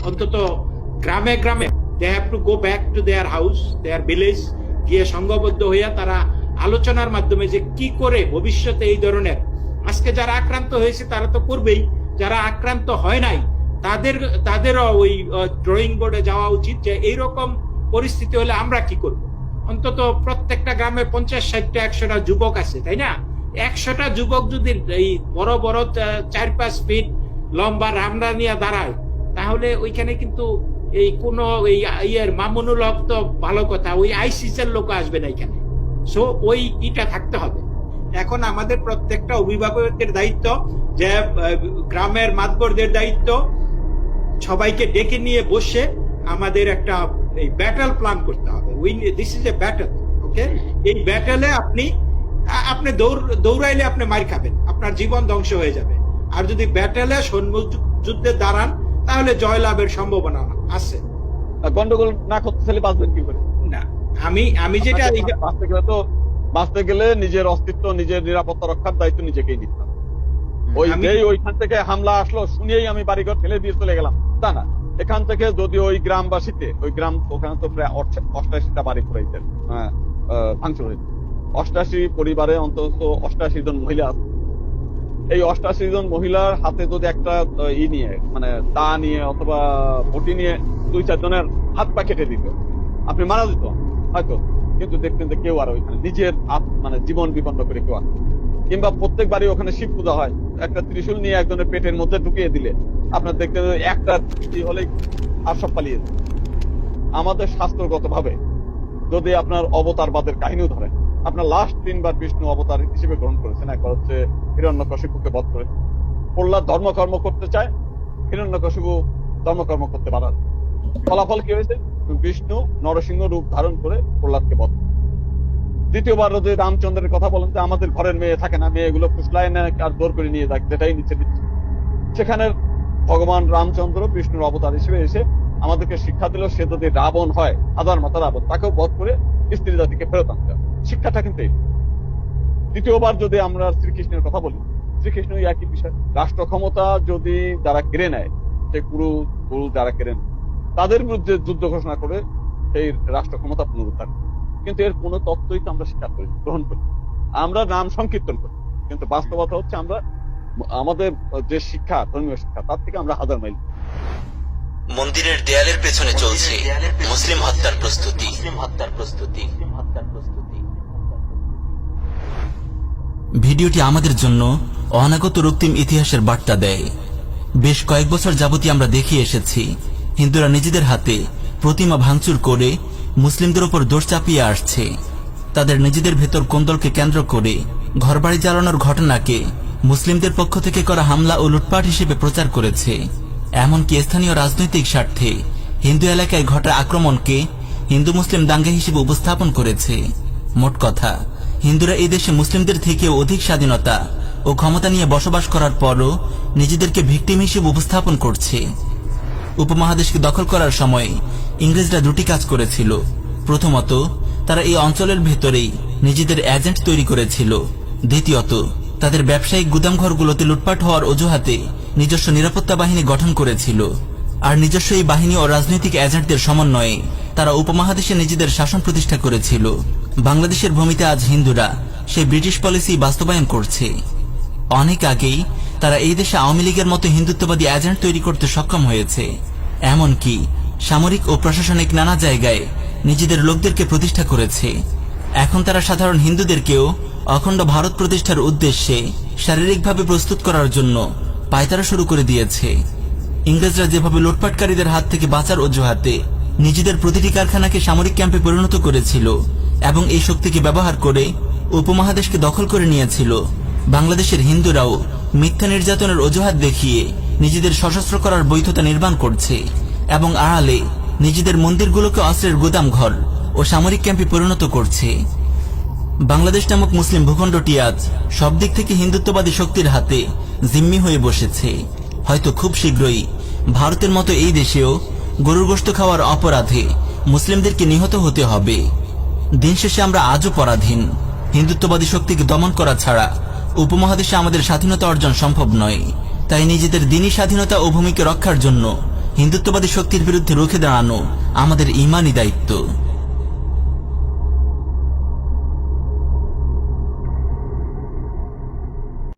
অন্তত গ্রামে গ্রামে they have to go back to their house, their village, গিয়ে সংঘবদ্ধ হইয়া তারা আলোচনার মাধ্যমে যে কি করে ভবিষ্যতে এই ধরনের, আজকে যারা আক্রান্ত হয়েছে তারা তো করবেই, যারা আক্রান্ত হয় নাই তাদেরও ওই ড্রয়িং বোর্ডে যাওয়া উচিত যে এইরকম পরিস্থিতি হলে আমরা কি করব। অন্তত প্রত্যেকটা গ্রামে 50-60টা 100টা যুবক আছে, তাই না? 100টা যুবক যদি এই বড় বড় 4-5 ফিট লম্বা রামরা নিয়ে দাঁড়ায়, তাহলে ওইখানে কিন্তু এই কোন এই মামুনুল হক তো ভালো কথা, ওই আইসিসের লোক আসবে না এখানে। সো ওই ইটা থাকতে হবে। এখন আমাদের প্রত্যেকটা অভিভাবকের দায়িত্ব, যে গ্রামের মাতবরদের দায়িত্ব, সবাইকে ডেকে নিয়ে বসে আমাদের একটা এই ব্যাটল প্ল্যান করতে হবে। দিস ইজ এ ব্যাটল, ওকে? এই ব্যাটলে আপনি দৌড়াইলে আপনি মার খাবেন, আপনার জীবন ধ্বংস হয়ে যাবে। আর যদি ব্যাটলে যুদ্ধে দাঁড়ান তাহলে জয়লাভের সম্ভাবনা আছে। গন্ডগোল না করতে চাইলে বাঁচবেন কি করে? না, আমি যেটা বাঁচতে গেলে নিজের অস্তিত্ব, নিজের নিরাপত্তা রক্ষার দায়িত্ব নিজেকেই নিতে হবে। ওইখান থেকে হামলা আসলো শুনিয়েই আমি বাড়িঘর ফেলে দিয়ে চলে গেলাম তা না। এখান থেকে যদি ওই গ্রামবাসীতে, ওখানে তো প্রায় 88টা বাড়ি পুরাইতেন, ভাঙচুর হয়েছে। 88 পরিবারে অন্তত 88 জন মহিলা আছে। এই 88 জন মহিলার হাতে যদি একটা নিয়ে, মানে দা নিয়ে অথবা বটি নিয়ে 2-4 জনের হাত পা কেটে দিত, আপনি মারা যেত হয়তো, কিন্তু দেখতেন যে কেউ আর ওইখানে নিজের মানে জীবন বিপন্ন করে কেউ আর। কিংবা প্রত্যেক বাড়ি ওখানে শিব পূজা হয়, একটা ত্রিশূল নিয়ে একজনের পেটের মধ্যে ঢুকিয়ে দিলে আপনার দেখতে একটা হলেই আর সব পালিয়ে যায়। আমাদের শাস্ত্রগত ভাবে যদি আপনার অবতারবাদের কাহিনীও ধরেন, আপনার লাস্ট 3 বার বিষ্ণু অবতার হিসেবে গ্রহণ করেছেন। একবার হচ্ছে হিরণ্যকশিপুকে বধ করে, প্রহ্লাদ ধর্মকর্ম করতে চায়, হিরণ্যকশিপু ধর্মকর্ম করতে বাধা। ফলাফল কি হয়েছে? বিষ্ণু নরসিংহ রূপ ধারণ করে প্রহ্লাদকে বধ। দ্বিতীয়বার যদি রামচন্দ্রের কথা বলেন যে আমাদের ঘরের মেয়ে থাকে না, মেয়েগুলো ফুসলায় না আর জোর করে নিয়ে যাক, যেটাই নিচে দিচ্ছে, সেখানে ভগবান রামচন্দ্র বিষ্ণুর অবতার হিসেবে এসে আমাদেরকে শিক্ষা দিল, সে যদি রাবণ হয়, হাজার মাথা রাবণ, তাকেও বধ করে স্ত্রী জাতিকে ফেরত আনতে হবে। শিক্ষাটা কিন্তু এই। দ্বিতীয়বার যদি আমরা শ্রীকৃষ্ণের কথা বলি, শ্রীকৃষ্ণ একই বিষয়। রাষ্ট্র ক্ষমতা যদি যারা কেড়ে নেয়, সে গুরু যারা কেড়ে নেয়, তাদের বিরুদ্ধে যুদ্ধ ঘোষণা করে সেই রাষ্ট্র ক্ষমতা পুনরুদ্ধার। কিন্তু এর কোন তত্ত্বই তো আমরা স্বীকার করি, গ্রহণ করি, আমরা নাম সংকীর্তন করি। কিন্তু বাস্তবতা হচ্ছে আমরা আমাদের যে শিক্ষা, ধর্মীয় শিক্ষা, তার থেকে আমরা হাজার মাইল। মন্দিরের দেয়ালের পেছনে চলছে মুসলিম হত্যার প্রস্তুতি। ভিডিওটি আমাদের জন্য অনাগত রক্তিম ইতিহাসের বার্তা দেয়। বেশ কয়েক বছর যাবতীয় আমরা দেখিয়ে এসেছি হিন্দুরা নিজেদের হাতে প্রতিমা ভাঙচুর করে মুসলিমদের উপর দোষ চাপিয়ে আসছে। তাদের নিজেদের ভেতর কোন্দলকে কেন্দ্র করে ঘরবাড়ি জ্বালানোর ঘটনাকে মুসলিমদের পক্ষ থেকে করা হামলা ও লুটপাট হিসেবে প্রচার করেছে। এমনকি স্থানীয় রাজনৈতিক স্বার্থে হিন্দু এলাকায় ঘটা আক্রমণকে হিন্দু মুসলিম দাঙ্গা হিসেবে উপস্থাপন করেছে। মোট কথা, হিন্দুরা এই দেশে মুসলিমদের থেকেও অধিক স্বাধীনতা ও ক্ষমতা নিয়ে বসবাস করার পরও নিজেদেরকে ভিকটিম হিসেবে উপস্থাপন করছে। উপমহাদেশকে দখল করার সময় ইংরেজরা দুটি কাজ করেছিল। প্রথমত, তারা এই অঞ্চলের ভেতরেই নিজেদের এজেন্ট তৈরি করেছিল। দ্বিতীয়ত, তাদের ব্যবসায়িক গুদামঘরগুলোতে লুটপাট হওয়ার অজুহাতে নিজস্ব নিরাপত্তা বাহিনী গঠন করেছিল। আর নিজস্ব এই বাহিনী ও রাজনৈতিক এজেন্টদের সমন্বয়ে তারা উপমহাদেশে নিজেদের শাসন প্রতিষ্ঠা করেছিল। বাংলাদেশের ভূমিতে আজ হিন্দুরা সেই ব্রিটিশ পলিসি বাস্তবায়ন করছে। অনেক আগেই তারা এই দেশে আওয়ামী লীগের মতো হিন্দুত্ববাদী এজেন্ট তৈরি করতে সক্ষম হয়েছে। এমনকি সামরিক ও প্রশাসনিক নানা জায়গায় নিজেদের লোকদেরকে প্রতিষ্ঠা করেছে। এখন তারা সাধারণ হিন্দুদেরকেও অখণ্ড ভারত প্রতিষ্ঠার উদ্দেশ্যে শারীরিকভাবে প্রস্তুত করার জন্য পায়তারা শুরু করে দিয়েছে। ইংরেজরা যেভাবে লুটপাটকারীদের হাত থেকে বাঁচার অজুহাতে নিজেদের প্রতিটি কারখানাকে সামরিক ক্যাম্পে পরিণত করেছিল এবং এই শক্তিকে ব্যবহার করে উপমহাদেশকে দখল করে নিয়েছিল, বাংলাদেশের হিন্দুরাও মিথ্যা নির্যাতনের অজুহাত দেখিয়ে নিজেদের সশস্ত্র করার বৈধতা নির্মাণ করছে এবং আড়ালে নিজেদের মন্দিরগুলোকে অস্ত্রের গুদামঘর ও সামরিক ক্যাম্পে পরিণত করছে। বাংলাদেশ নামক মুসলিম ভূখণ্ডটি আজ সব দিক থেকে হিন্দুত্ববাদী শক্তির হাতে জিম্মি হয়ে বসেছে। হয়তো খুব শীঘ্রই ভারতের মতো এই দেশেও গরুর গোশত খাওয়ার অপরাধে মুসলিমদেরকে নিহত হতে হবে। দিন শেষে আমরা আজও পরাধীন। হিন্দুত্ববাদী শক্তিকে দমন করা ছাড়া উপমহাদেশে আমাদের স্বাধীনতা অর্জন সম্ভব নয়। তাই নিজেদের দিনী স্বাধীনতা ও ভূমিকে রক্ষার জন্য হিন্দুত্ববাদী শক্তির বিরুদ্ধে রুখে দাঁড়ানো আমাদের ইমানই দায়িত্ব।